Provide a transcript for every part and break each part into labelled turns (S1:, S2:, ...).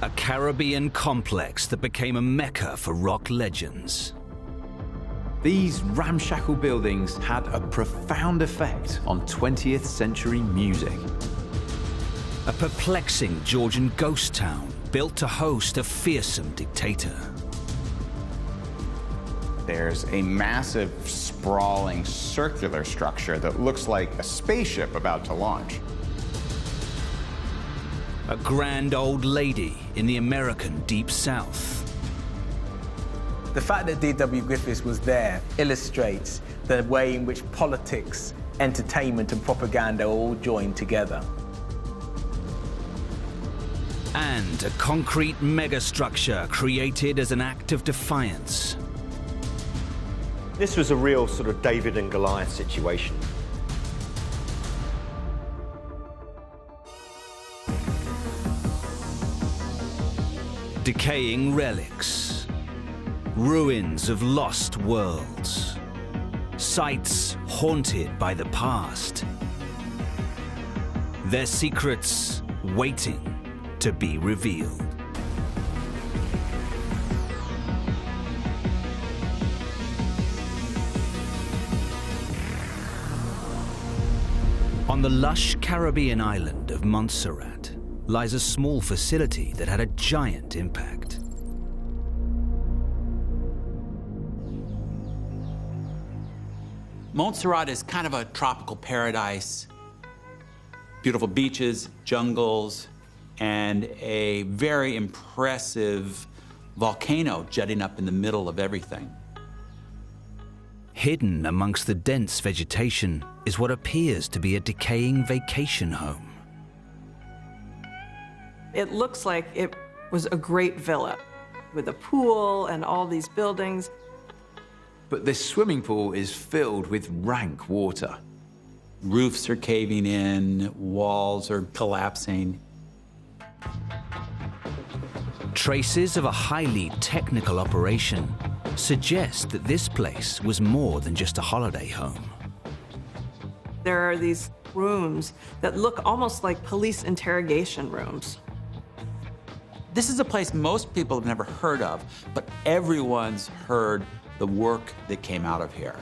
S1: a Caribbean complex that became a mecca for rock legends.
S2: These ramshackle buildings had a profound effect on 20th century music.
S1: A perplexing Georgian ghost town built to host a fearsome dictator.
S3: There's a massive, sprawling, circular structure that looks like a spaceship about to launch.
S1: A grand old lady in the American Deep South.
S4: The fact that D.W. Griffiths was there illustrates the way in which politics, entertainment, and propaganda all joined together.
S1: And a concrete megastructure created as an act of defiance.
S5: This was a real sort of David and Goliath situation.
S1: Decaying relics, ruins of lost worlds, sites haunted by the past, their secrets waiting to be revealed. On the lush Caribbean island of Montserrat lies a small facility that had a giant impact.
S6: Montserrat is kind of a tropical paradise. Beautiful beaches, jungles, and a very impressive volcano jutting up in the middle of everything.
S1: Hidden amongst the dense vegetation is what appears to be a decaying vacation home.
S7: It looks like it was a great villa with a pool and all these buildings.
S2: But this swimming pool is filled with rank water.
S6: Roofs are caving in, walls are collapsing.
S1: Traces of a highly technical operation suggest that this place was more than just a holiday home.
S7: There are these rooms that look almost like police interrogation rooms.
S6: This is a place most people have never heard of, but everyone's heard the work that came out of here.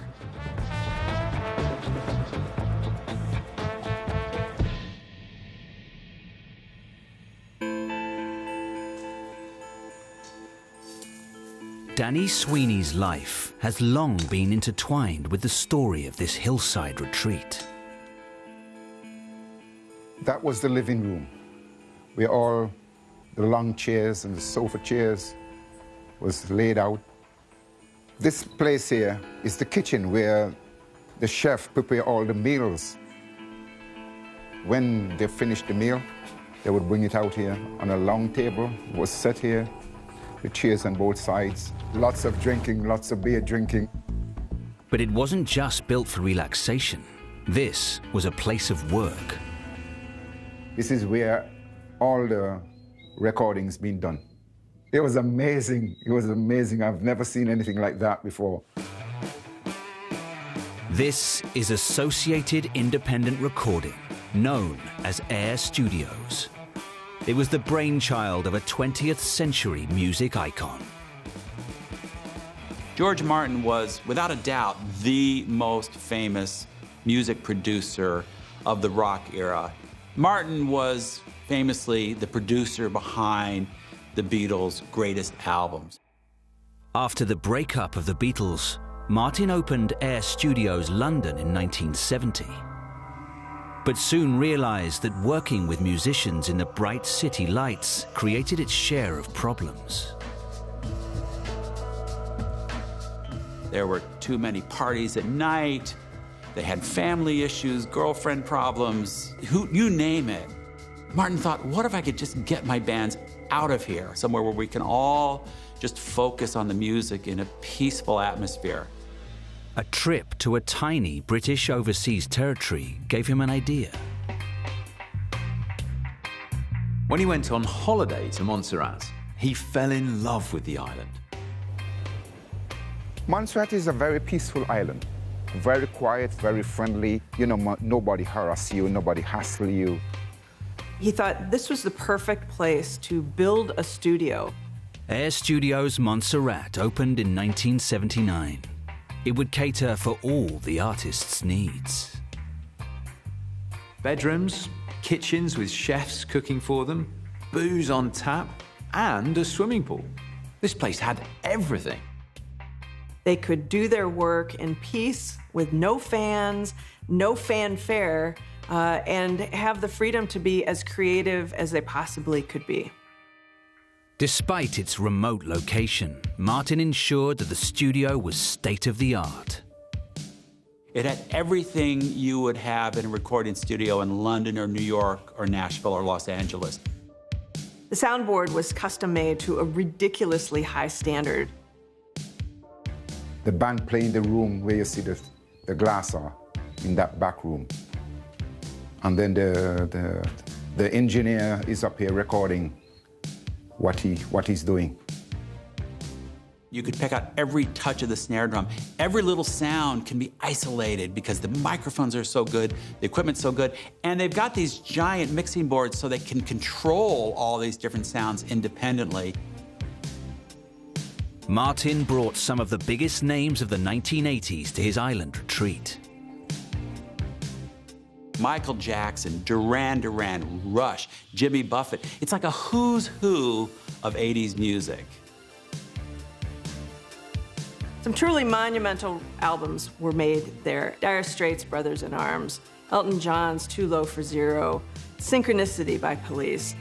S1: Danny Sweeney's life has long been intertwined with the story of this hillside retreat.
S8: That was the living room, where all the long chairs and the sofa chairs was laid out. This place here is the kitchen where the chef prepare all the meals. When they finished the meal, they would bring it out here on a long table. It was set here, with chairs on both sides. Lots of drinking, lots of beer drinking.
S1: But it wasn't just built for relaxation. This was a place of work.
S8: This is where all the recordings been done. It was amazing. It was amazing. I've never seen anything like that before.
S1: This is Associated Independent Recording, known as Air Studios. It was the brainchild of a 20th century music icon.
S6: George Martin was, without a doubt, the most famous music producer of the rock era. Martin was famously the producer behind the Beatles' greatest albums.
S1: After the breakup of the Beatles, Martin opened Air Studios London in 1970. But soon realized that working with musicians in the bright city lights created its share of problems.
S6: There were too many parties at night. They had family issues, girlfriend problems, you name it. Martin thought, what if I could just get my bands out of here, somewhere where we can all just focus on the music in a peaceful atmosphere.
S1: A trip to a tiny British overseas territory gave him an idea.
S2: When he went on holiday to Montserrat, he fell in love with the island.
S8: Montserrat is a very peaceful island. Very quiet, very friendly. You know, nobody harass you, nobody hassle you.
S7: He thought this was the perfect place to build a studio.
S1: Air Studios Montserrat opened in 1979. It would cater for all the artist's needs.
S2: Bedrooms, kitchens with chefs cooking for them, booze on tap, and a swimming pool. This place had everything.
S7: They could do their work in peace with no fans, no fanfare, and have the freedom to be as creative as they possibly could be.
S1: Despite its remote location, Martin ensured that the studio was state-of-the-art.
S6: It had everything you would have in a recording studio in London or New York or Nashville or Los Angeles.
S7: The soundboard was custom made to a ridiculously high standard.
S8: The band play in the room where you see the glass are, in that back room. And then the engineer is up here recording what he's doing.
S6: You could pick out every touch of the snare drum. Every little sound can be isolated because the microphones are so good, the equipment's so good, and they've got these giant mixing boards so they can control all these different sounds independently.
S1: Martin brought some of the biggest names of the 1980s to his island retreat.
S6: Michael Jackson, Duran Duran, Rush, Jimmy Buffett. It's like a who's who of 80s music.
S7: Some truly monumental albums were made there. Dire Straits' Brothers in Arms, Elton John's Too Low for Zero, Synchronicity by Police.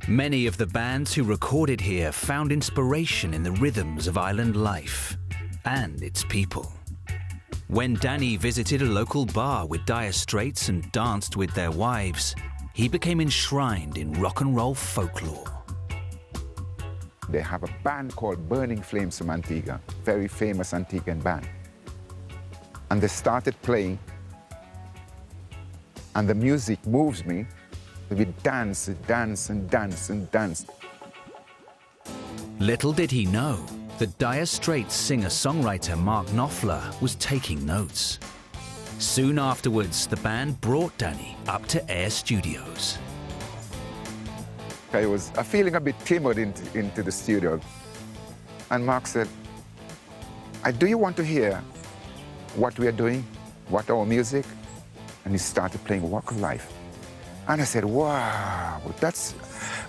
S1: Many of the bands who recorded here found inspiration in the rhythms of island life and its people. When Danny visited a local bar with Dire Straits and danced with their wives, he became enshrined in rock and roll folklore.
S8: They have a band called Burning Flames from Antigua, very famous Antiguan band. And they started playing, and the music moves me. We dance and dance and dance and dance.
S1: Little did he know that Dire Straits singer-songwriter Mark Knopfler was taking notes. Soon afterwards, the band brought Danny up to Air Studios.
S8: I was feeling a bit timid into the studio. And Mark said, do you want to hear what we are doing, what our music? And he started playing Walk of Life. And I said, wow,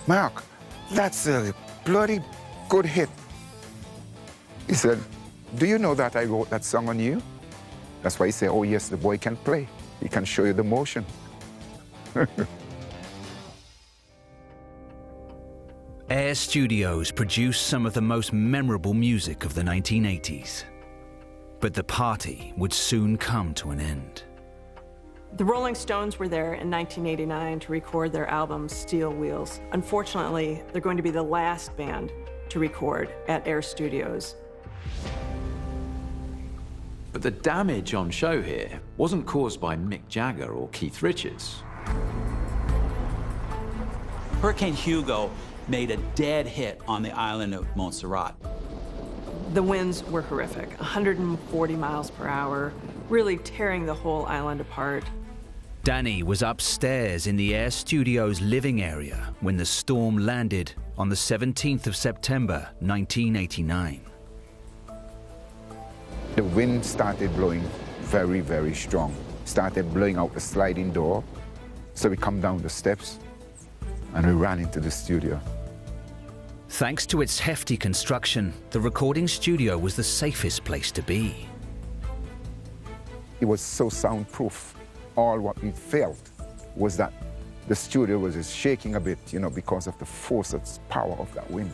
S8: Mark, that's a bloody good hit. He said, do you know that I wrote that song on you? That's why he said, oh yes, the boy can play. He can show you the motion.
S1: Air Studios produced some of the most memorable music of the 1980s. But the party would soon come to an end.
S7: The Rolling Stones were there in 1989 to record their album Steel Wheels. Unfortunately, they're going to be the last band to record at Air Studios.
S2: But the damage on show here wasn't caused by Mick Jagger or Keith Richards.
S6: Hurricane Hugo made a dead hit on the island of Montserrat.
S7: The winds were horrific, 140 miles per hour, really tearing the whole island apart.
S1: Danny was upstairs in the Air Studios living area when the storm landed on the 17th of September, 1989.
S8: The wind started blowing very, very strong. Started blowing out the sliding door. So we come down the steps and we ran into the studio.
S1: Thanks to its hefty construction, the recording studio was the safest place to be.
S8: It was so soundproof. All what we felt was that the studio was just shaking a bit, because of the force of power of that wind.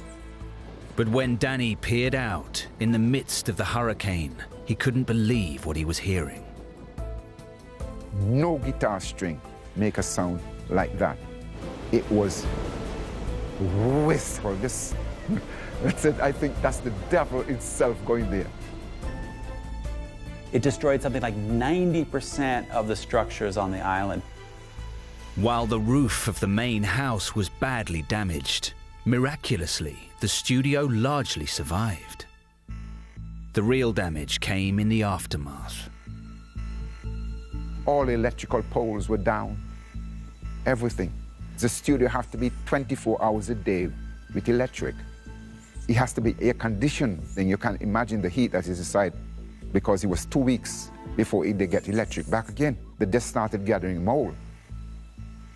S1: But when Danny peered out in the midst of the hurricane, he couldn't believe what he was hearing.
S8: No guitar string make a sound like that. It was wistful. I think that's the devil itself going there.
S6: It destroyed something like 90% of the structures on the island.
S1: While the roof of the main house was badly damaged, miraculously, the studio largely survived. The real damage came in the aftermath.
S8: All electrical poles were down, everything. The studio has to be 24 hours a day with electric. It has to be air conditioned. Then you can imagine the heat that is inside, because it was 2 weeks before they get electric back again. They just started gathering mold.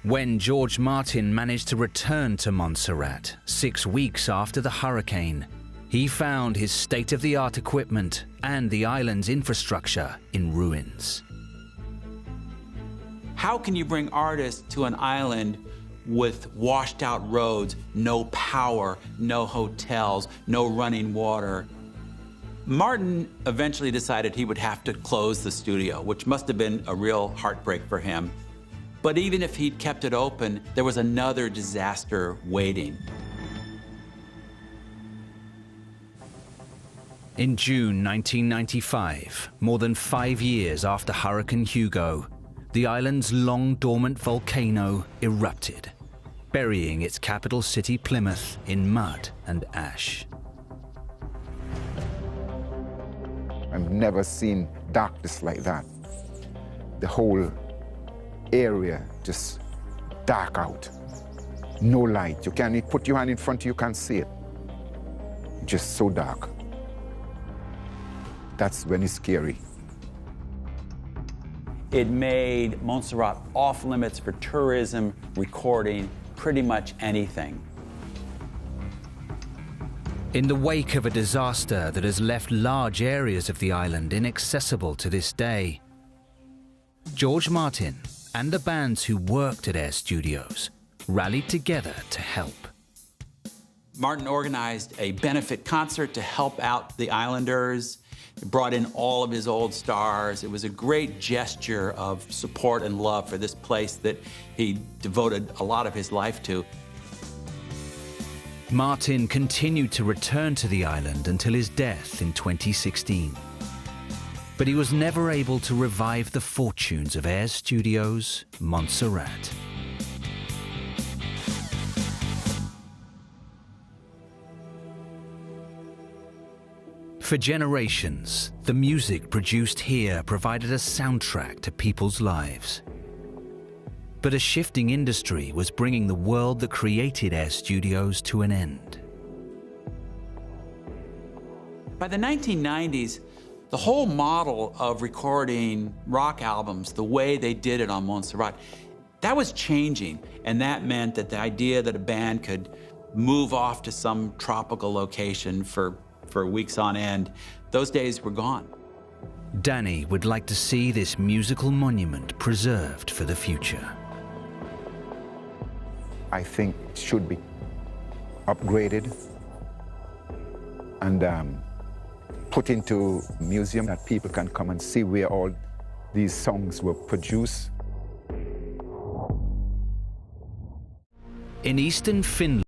S1: When George Martin managed to return to Montserrat 6 weeks after the hurricane, he found his state-of-the-art equipment and the island's infrastructure in ruins.
S6: How can you bring artists to an island with washed out roads, no power, no hotels, no running water? Martin eventually decided he would have to close the studio, which must have been a real heartbreak for him. But even if he'd kept it open, there was another disaster waiting.
S1: In June 1995, more than 5 years after Hurricane Hugo, the island's long-dormant volcano erupted, burying its capital city Plymouth in mud and ash.
S8: I've never seen darkness like that. The whole area just dark out. No light. You can't put your hand in front of you, can't see it. Just so dark. That's when it's scary.
S6: It made Montserrat off limits for tourism, recording, pretty much anything.
S1: In the wake of a disaster that has left large areas of the island inaccessible to this day, George Martin and the bands who worked at Air Studios rallied together to help.
S6: Martin organized a benefit concert to help out the islanders. He brought in all of his old stars. It was a great gesture of support and love for this place that he devoted a lot of his life to.
S1: Martin continued to return to the island until his death in 2016. But he was never able to revive the fortunes of Air Studios' Montserrat. For generations, the music produced here provided a soundtrack to people's lives. But a shifting industry was bringing the world that created Air Studios to an end.
S6: By the 1990s, the whole model of recording rock albums, the way they did it on Montserrat, that was changing. And that meant that the idea that a band could move off to some tropical location for weeks on end, those days were gone.
S1: Danny would like to see this musical monument preserved for the future.
S8: I think it should be upgraded and put into a museum that people can come and see where all these songs were produced.
S1: In eastern Finland,